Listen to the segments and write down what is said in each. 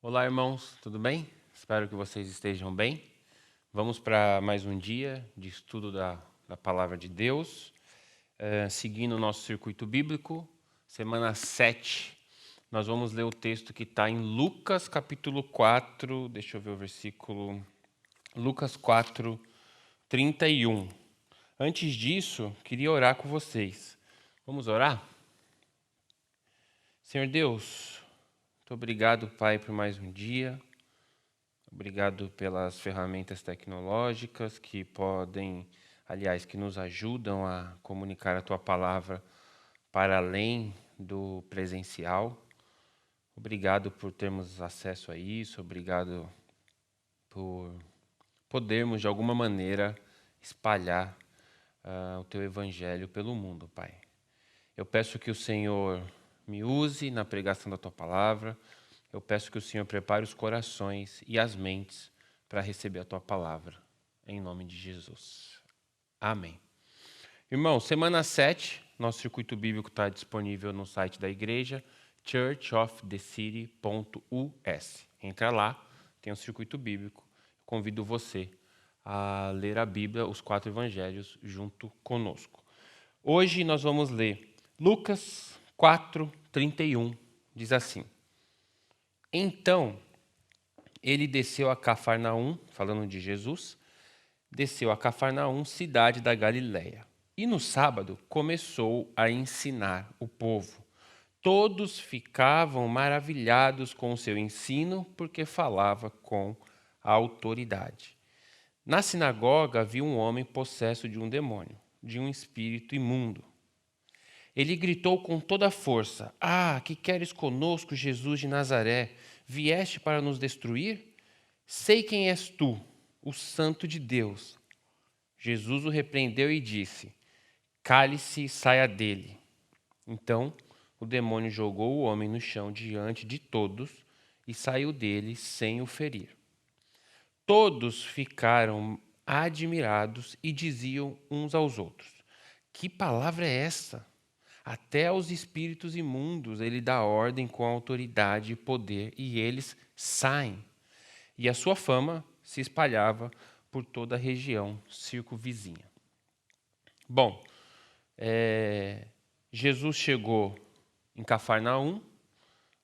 Olá, irmãos, tudo bem? Espero que vocês estejam bem. Vamos para mais um dia de estudo da Palavra de Deus, seguindo o nosso circuito bíblico. Semana 7, nós vamos ler o texto que está em Lucas capítulo 4, deixa eu ver o versículo, Lucas 4, 31. Antes disso, queria orar com vocês. Vamos orar? Senhor Deus, muito obrigado, Pai, por mais um dia. Obrigado pelas ferramentas tecnológicas que que nos ajudam a comunicar a tua palavra para além do presencial. Obrigado por termos acesso a isso, obrigado por podermos de alguma maneira espalhar o teu evangelho pelo mundo, Pai. Eu peço que o Senhor me use na pregação da tua palavra. Eu peço que o Senhor prepare os corações e as mentes para receber a tua palavra, em nome de Jesus. Amém. Irmão, semana 7, nosso circuito bíblico está disponível no site da igreja, churchofthecity.us. Entra lá, tem um circuito bíblico. Convido você a ler a Bíblia, os 4 evangelhos, junto conosco. Hoje nós vamos ler Lucas 4, 31, diz assim: Então, ele desceu a Cafarnaum, falando de Jesus, desceu a Cafarnaum, cidade da Galiléia. E no sábado começou a ensinar o povo. Todos ficavam maravilhados com o seu ensino, porque falava com autoridade. Na sinagoga havia um homem possesso de um demônio, de um espírito imundo. Ele gritou com toda a força: Ah, que queres conosco, Jesus de Nazaré? Vieste para nos destruir? Sei quem és tu, o Santo de Deus. Jesus o repreendeu e disse: Cale-se e saia dele. Então o demônio jogou o homem no chão diante de todos e saiu dele sem o ferir. Todos ficaram admirados e diziam uns aos outros: Que palavra é essa? Até aos espíritos imundos ele dá ordem com autoridade e poder, e eles saem. E a sua fama se espalhava por toda a região circunvizinha. Bom, Jesus chegou em Cafarnaum,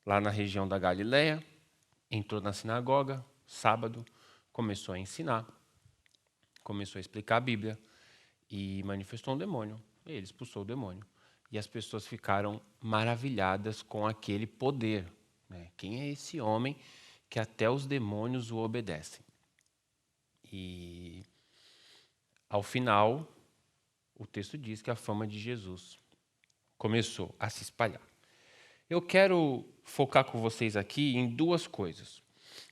lá na região da Galiléia, entrou na sinagoga, sábado, começou a ensinar, começou a explicar a Bíblia e manifestou um demônio. Ele expulsou o demônio. E as pessoas ficaram maravilhadas com aquele poder. Né? Quem é esse homem que até os demônios o obedecem? E, ao final, o texto diz que a fama de Jesus começou a se espalhar. Eu quero focar com vocês aqui em duas coisas.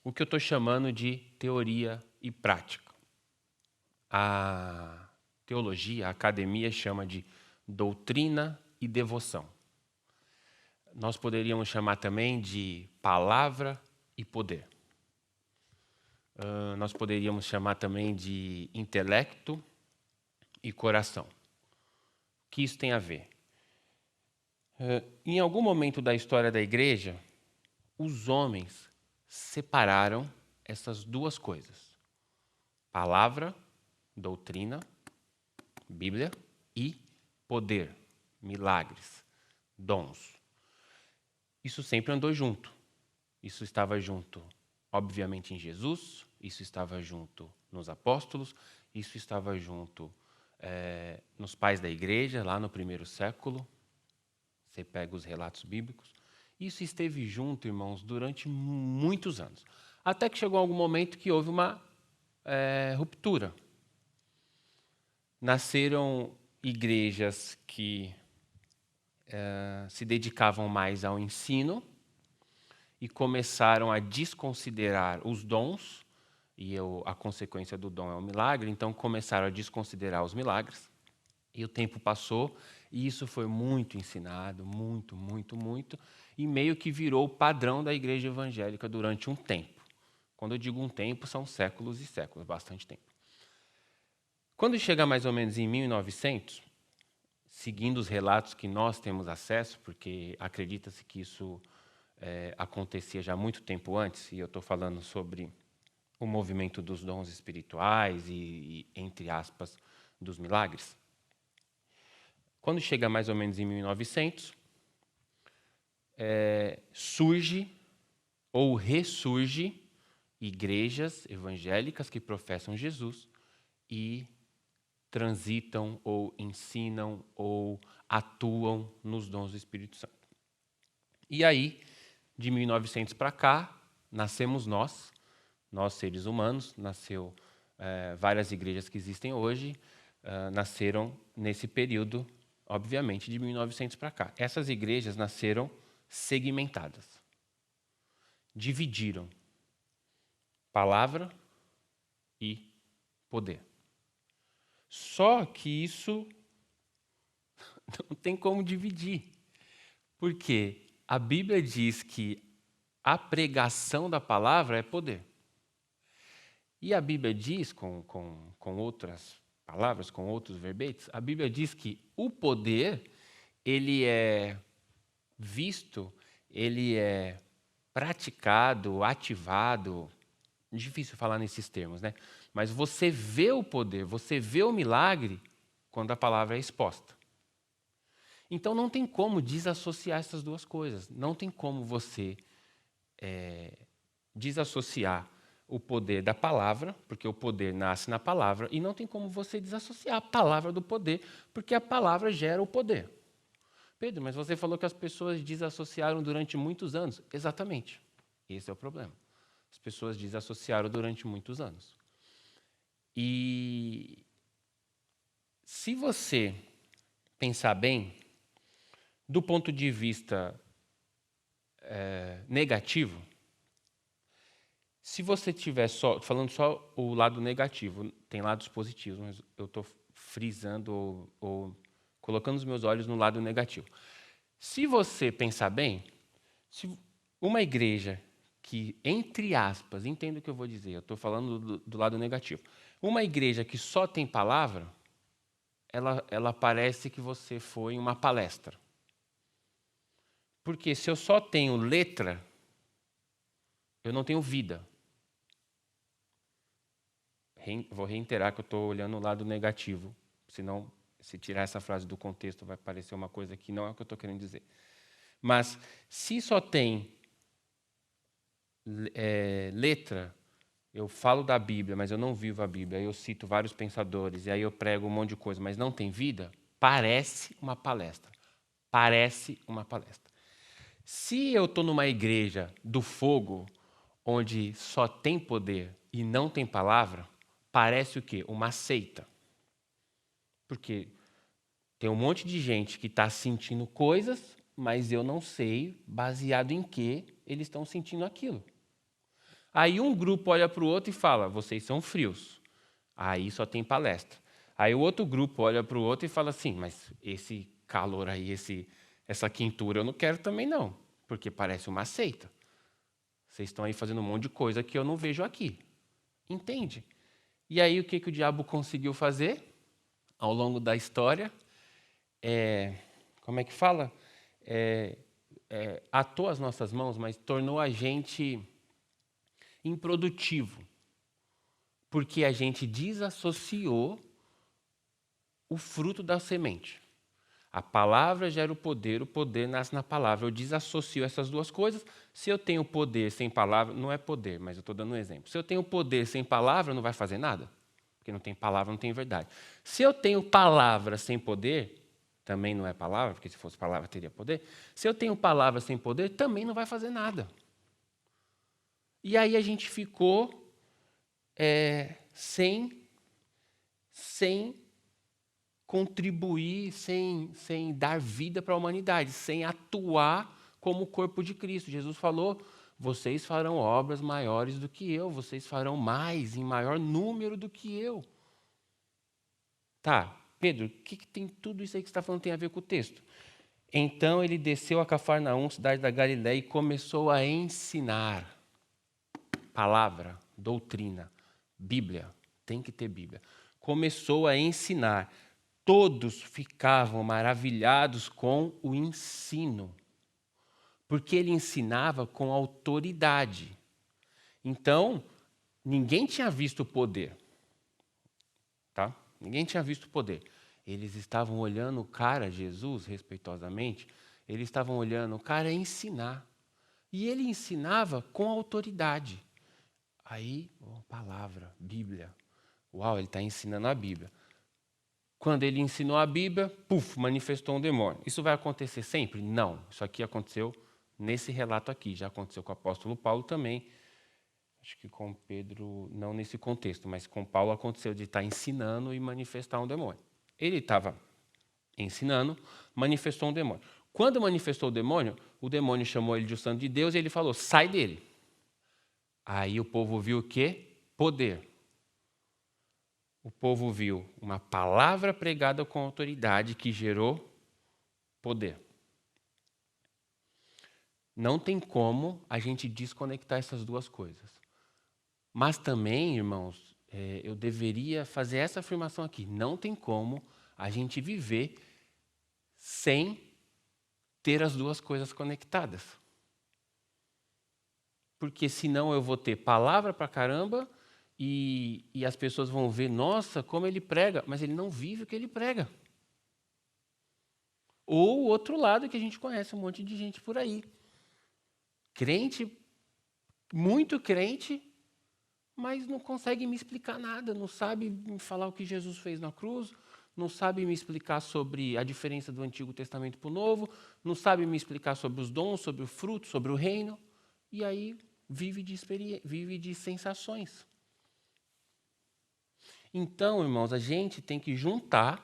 O que eu estou chamando de teoria e prática. A teologia, a academia chama de doutrina e devoção. Nós poderíamos chamar também de palavra e poder. Nós poderíamos chamar também de intelecto e coração. O que isso tem a ver? Em algum momento da história da igreja, os homens separaram essas duas coisas: palavra, doutrina, Bíblia, e poder, milagres, dons. Isso sempre andou junto. Isso estava junto, obviamente, em Jesus, isso estava junto nos apóstolos, isso estava junto nos pais da igreja, lá no primeiro século. Você pega os relatos bíblicos. Isso esteve junto, irmãos, durante muitos anos. Até que chegou algum momento que houve uma ruptura. Nasceram igrejas que se dedicavam mais ao ensino e começaram a desconsiderar os dons, e a consequência do dom é o milagre, então começaram a desconsiderar os milagres, e o tempo passou, e isso foi muito ensinado, muito, e meio que virou o padrão da igreja evangélica durante um tempo. Quando eu digo um tempo, são séculos e séculos, bastante tempo. Quando chega mais ou menos em 1900, seguindo os relatos que nós temos acesso, porque acredita-se que isso acontecia já muito tempo antes, e eu estou falando sobre o movimento dos dons espirituais e, entre aspas, dos milagres. Quando chega mais ou menos em 1900, surge ou ressurge igrejas evangélicas que professam Jesus e transitam ou ensinam ou atuam nos dons do Espírito Santo. E aí, de 1900 para cá, nascemos nós seres humanos, nasceu várias igrejas que existem hoje, nasceram nesse período, obviamente, de 1900 para cá. Essas igrejas nasceram segmentadas, dividiram palavra e poder. Só que isso não tem como dividir, porque a Bíblia diz que a pregação da palavra é poder. E a Bíblia diz, com outras palavras, com outros verbetes, a Bíblia diz que o poder, ele é visto, ele é praticado, ativado, difícil falar nesses termos, né? Mas você vê o poder, você vê o milagre quando a palavra é exposta. Então não tem como desassociar essas duas coisas. Não tem como você desassociar o poder da palavra, porque o poder nasce na palavra, e não tem como você desassociar a palavra do poder, porque a palavra gera o poder. Pedro, mas você falou que as pessoas desassociaram durante muitos anos. Exatamente. Esse é o problema. As pessoas desassociaram durante muitos anos. E se você pensar bem, do ponto de vista negativo, se você estiver falando só o lado negativo, tem lados positivos, mas eu estou frisando ou colocando os meus olhos no lado negativo. Se você pensar bem, se uma igreja que, entre aspas, entenda o que eu vou dizer, eu estou falando do lado negativo. Uma igreja que só tem palavra, ela parece que você foi em uma palestra. Porque se eu só tenho letra, eu não tenho vida. Vou reiterar que eu estou olhando o lado negativo, senão, se tirar essa frase do contexto, vai parecer uma coisa que não é o que eu estou querendo dizer. Mas, se só tem letra, eu falo da Bíblia, mas eu não vivo a Bíblia, aí eu cito vários pensadores, e aí eu prego um monte de coisa, mas não tem vida, parece uma palestra. Parece uma palestra. Se eu estou numa igreja do fogo, onde só tem poder e não tem palavra, parece o quê? Uma seita. Porque tem um monte de gente que está sentindo coisas, mas eu não sei baseado em que eles estão sentindo aquilo. Aí um grupo olha para o outro e fala, vocês são frios. Aí só tem palestra. Aí o outro grupo olha para o outro e fala assim, mas esse calor aí, essa quentura eu não quero também não, porque parece uma seita. Vocês estão aí fazendo um monte de coisa que eu não vejo aqui. Entende? E aí o que o diabo conseguiu fazer ao longo da história? Como é que fala? Atou as nossas mãos, mas tornou a gente improdutivo. Porque a gente desassociou o fruto da semente. A palavra gera o poder nasce na palavra. Eu desassocio essas duas coisas. Se eu tenho poder sem palavra, não é poder, mas eu estou dando um exemplo. Se eu tenho poder sem palavra, não vai fazer nada. Porque não tem palavra, não tem verdade. Se eu tenho palavra sem poder, também não é palavra, porque se fosse palavra teria poder. Se eu tenho palavra sem poder, também não vai fazer nada. E aí a gente ficou sem contribuir, sem dar vida para a humanidade, sem atuar como o corpo de Cristo. Jesus falou, vocês farão obras maiores do que eu, vocês farão mais, em maior número do que eu. Tá, Pedro, o que tem tudo isso aí que você está falando tem a ver com o texto? Então ele desceu a Cafarnaum, cidade da Galiléia, e começou a ensinar. Palavra, doutrina, Bíblia, tem que ter Bíblia. Começou a ensinar. Todos ficavam maravilhados com o ensino, porque ele ensinava com autoridade. Então, ninguém tinha visto o poder. Tá? Ninguém tinha visto o poder. Eles estavam olhando o cara, Jesus, respeitosamente, eles estavam olhando o cara ensinar. E ele ensinava com autoridade. Aí, palavra, Bíblia. Uau, ele está ensinando a Bíblia. Quando ele ensinou a Bíblia, manifestou um demônio. Isso vai acontecer sempre? Não. Isso aqui aconteceu nesse relato aqui. Já aconteceu com o apóstolo Paulo também. Acho que com Pedro, não nesse contexto, mas com Paulo aconteceu de estar ensinando e manifestar um demônio. Ele estava ensinando, manifestou um demônio. Quando manifestou o demônio chamou ele de o Santo de Deus e ele falou, sai dele. Aí o povo viu o quê? Poder. O povo viu uma palavra pregada com autoridade que gerou poder. Não tem como a gente desconectar essas duas coisas. Mas também, irmãos, eu deveria fazer essa afirmação aqui. Não tem como a gente viver sem ter as duas coisas conectadas. Porque senão eu vou ter palavra pra caramba e as pessoas vão ver, nossa, como ele prega, mas ele não vive o que ele prega. Ou o outro lado que a gente conhece um monte de gente por aí. Crente, muito crente, mas não consegue me explicar nada, não sabe me falar o que Jesus fez na cruz, não sabe me explicar sobre a diferença do Antigo Testamento para o Novo, não sabe me explicar sobre os dons, sobre o fruto, sobre o reino, e aí vive de sensações. Então, irmãos, a gente tem que juntar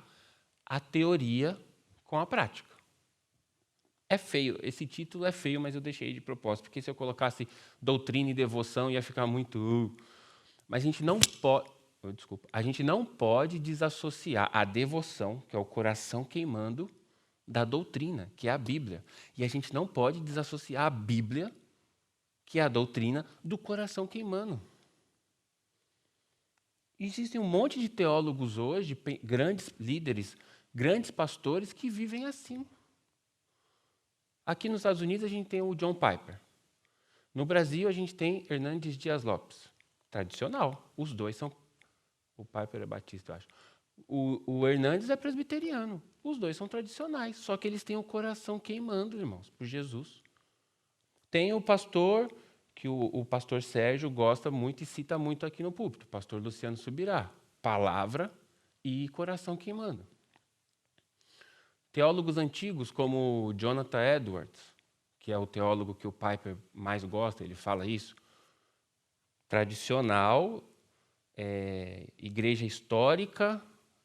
a teoria com a prática. É feio, esse título é feio, mas eu deixei de propósito, porque se eu colocasse doutrina e devoção ia ficar muito... Mas a gente não pode desassociar a devoção, que é o coração queimando, da doutrina, que é a Bíblia. E a gente não pode desassociar a Bíblia, que é a doutrina, do coração queimando. Existem um monte de teólogos hoje, grandes líderes, grandes pastores que vivem assim. Aqui nos Estados Unidos a gente tem o John Piper. No Brasil a gente tem Hernandes Dias Lopes. Tradicional. Os dois são... O Piper é batista, eu acho. O Hernandes é presbiteriano. Os dois são tradicionais. Só que eles têm o coração queimando, irmãos, por Jesus. Tem o pastor, que o pastor Sérgio gosta muito e cita muito aqui no púlpito. O pastor Luciano Subirá. Palavra e coração queimando. Teólogos antigos como Jonathan Edwards, que é o teólogo que o Piper mais gosta, ele fala isso. Tradicional, igreja histórica,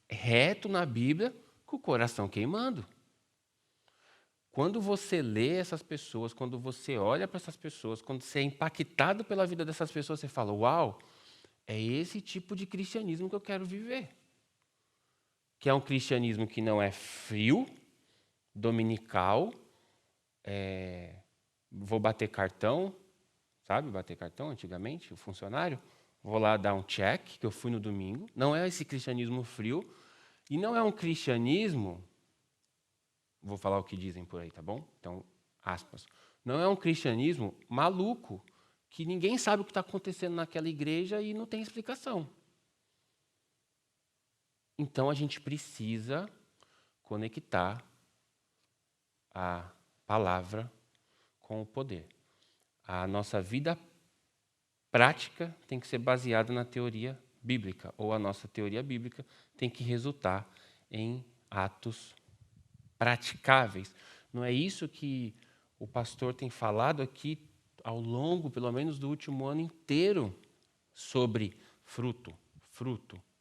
reto na Bíblia, com o coração queimando. Quando você lê essas pessoas, quando você olha para essas pessoas, quando você é impactado pela vida dessas pessoas, você fala, uau, é esse tipo de cristianismo que eu quero viver. Que é um cristianismo que não é frio, dominical, vou bater cartão, sabe bater cartão antigamente, o funcionário? Vou lá dar um check, que eu fui no domingo. Não é esse cristianismo frio. E não é um cristianismo... Vou falar o que dizem por aí, tá bom? Então, aspas. Não é um cristianismo maluco, que ninguém sabe o que está acontecendo naquela igreja e não tem explicação. Então, a gente precisa conectar a palavra com o poder. A nossa vida prática tem que ser baseada na teoria bíblica, ou a nossa teoria bíblica tem que resultar em atos praticáveis. Não é isso que o pastor tem falado aqui ao longo, pelo menos, do último ano inteiro, sobre fruto,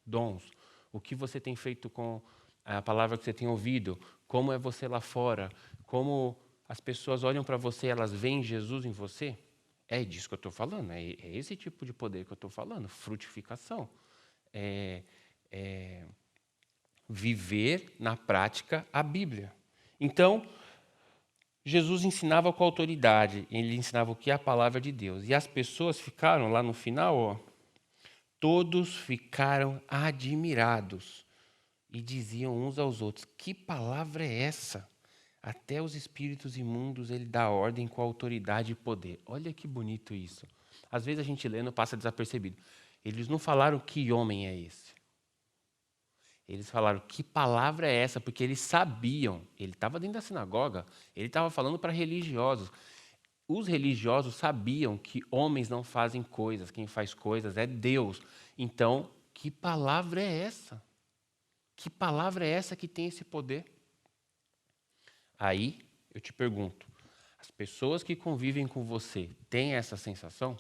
dons. O que você tem feito com a palavra que você tem ouvido, como é você lá fora, como as pessoas olham para você, elas veem Jesus em você. É disso que eu estou falando, é esse tipo de poder que eu estou falando, frutificação. Viver na prática a Bíblia. Então, Jesus ensinava com autoridade, ele ensinava o que é a palavra de Deus. E as pessoas ficaram, lá no final, todos ficaram admirados e diziam uns aos outros, que palavra é essa? Até os espíritos imundos ele dá ordem com autoridade e poder. Olha que bonito isso. Às vezes a gente lê e não passa desapercebido. Eles não falaram que homem é esse. Eles falaram que palavra é essa, porque eles sabiam. Ele estava dentro da sinagoga, ele estava falando para religiosos. Os religiosos sabiam que homens não fazem coisas, quem faz coisas é Deus. Então, que palavra é essa? Que palavra é essa que tem esse poder? Aí, eu te pergunto, as pessoas que convivem com você têm essa sensação?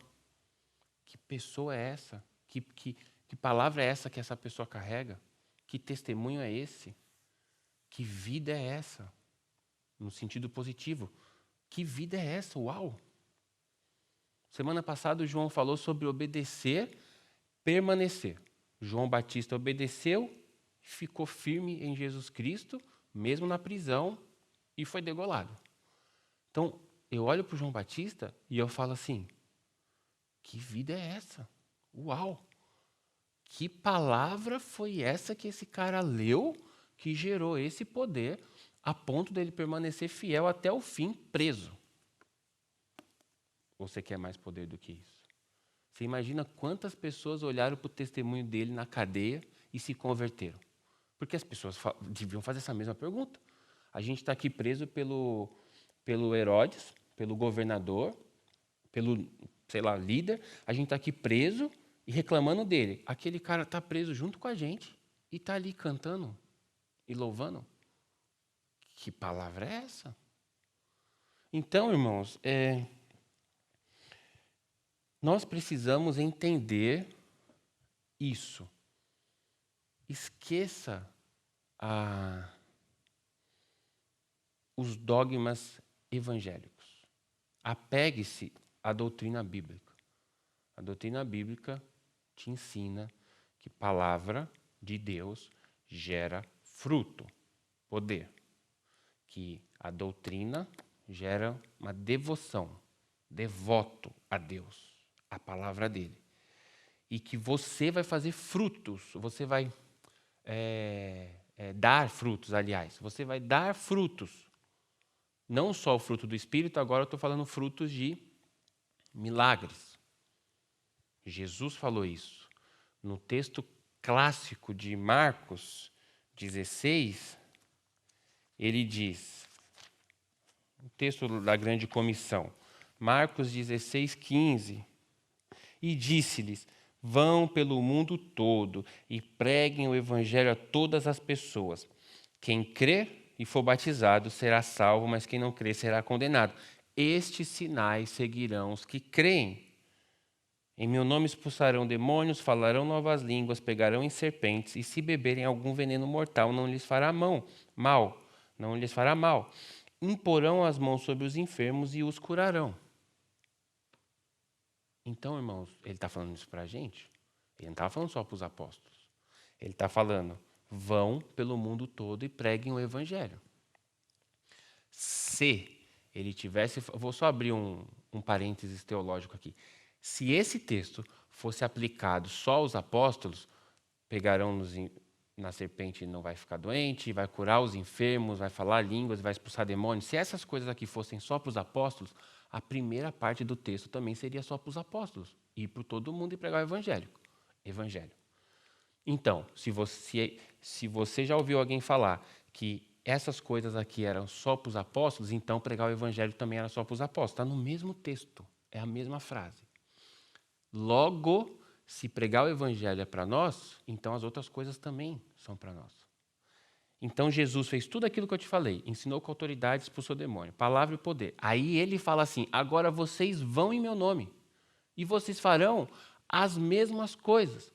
Que pessoa é essa? Que palavra é essa que essa pessoa carrega? Que testemunho é esse? Que vida é essa? No sentido positivo. Que vida é essa? Uau! Semana passada o João falou sobre obedecer, permanecer. João Batista obedeceu, ficou firme em Jesus Cristo, mesmo na prisão, e foi degolado. Então, eu olho para o João Batista e eu falo assim, que vida é essa? Uau! Que palavra foi essa que esse cara leu que gerou esse poder a ponto dele permanecer fiel até o fim, preso? Ou você quer mais poder do que isso? Você imagina quantas pessoas olharam para o testemunho dele na cadeia e se converteram? Porque as pessoas deviam fazer essa mesma pergunta. A gente está aqui preso pelo Herodes, pelo governador, pelo, sei lá, líder. A gente está aqui preso e reclamando dele. Aquele cara está preso junto com a gente e está ali cantando e louvando. Que palavra é essa? Então, irmãos, nós precisamos entender isso. Esqueça os dogmas evangélicos. Apegue-se à doutrina bíblica. A doutrina bíblica te ensina que palavra de Deus gera fruto, poder. Que a doutrina gera uma devoção, devoto a Deus, a palavra dele. E que você vai fazer frutos, você vai dar frutos, aliás. Você vai dar frutos. Não só o fruto do Espírito, agora eu estou falando frutos de milagres. Jesus falou isso. No texto clássico de Marcos 16, ele diz, o texto da grande comissão, Marcos 16, 15, e disse-lhes, vão pelo mundo todo e preguem o evangelho a todas as pessoas. Quem crer e for batizado será salvo, mas quem não crer será condenado. Estes sinais seguirão os que creem. Em meu nome expulsarão demônios, falarão novas línguas, pegarão em serpentes, e se beberem algum veneno mortal, não lhes fará mal. Não lhes fará mal. Imporão as mãos sobre os enfermos e os curarão. Então, irmãos, ele está falando isso para a gente? Ele não está falando só para os apóstolos. Ele está falando, vão pelo mundo todo e preguem o evangelho. Se ele tivesse... Vou só abrir um parênteses teológico aqui. Se esse texto fosse aplicado só aos apóstolos, pegarão na serpente e não vai ficar doente, vai curar os enfermos, vai falar línguas, vai expulsar demônios. Se essas coisas aqui fossem só para os apóstolos, a primeira parte do texto também seria só para os apóstolos. Ir para todo mundo e pregar o evangelho. Então, se você já ouviu alguém falar que essas coisas aqui eram só para os apóstolos, então pregar o evangelho também era só para os apóstolos. Está no mesmo texto, é a mesma frase. Logo, se pregar o evangelho é para nós, então as outras coisas também são para nós. Então Jesus fez tudo aquilo que eu te falei, ensinou com autoridade, expulsou o demônio, palavra e poder. Aí ele fala assim, agora vocês vão em meu nome e vocês farão as mesmas coisas.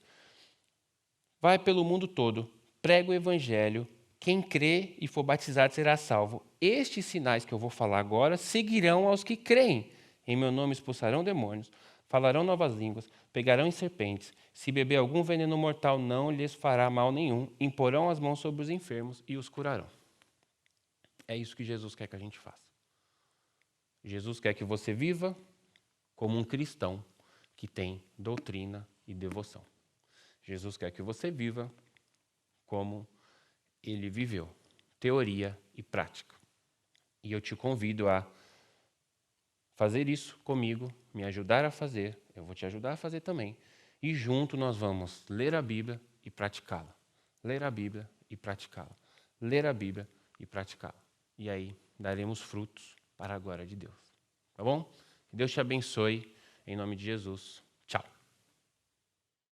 Vai pelo mundo todo, prega o evangelho, quem crê e for batizado será salvo. Estes sinais que eu vou falar agora seguirão aos que creem. Em meu nome expulsarão demônios, falarão novas línguas, pegarão em serpentes. Se beber algum veneno mortal, não lhes fará mal nenhum. Imporão as mãos sobre os enfermos e os curarão. É isso que Jesus quer que a gente faça. Jesus quer que você viva como um cristão que tem doutrina e devoção. Jesus quer que você viva como ele viveu, teoria e prática. E eu te convido a fazer isso comigo, me ajudar a fazer, eu vou te ajudar a fazer também. E junto nós vamos ler a Bíblia e praticá-la. Ler a Bíblia e praticá-la. Ler a Bíblia e praticá-la. E aí daremos frutos para a glória de Deus. Tá bom? Que Deus te abençoe, em nome de Jesus.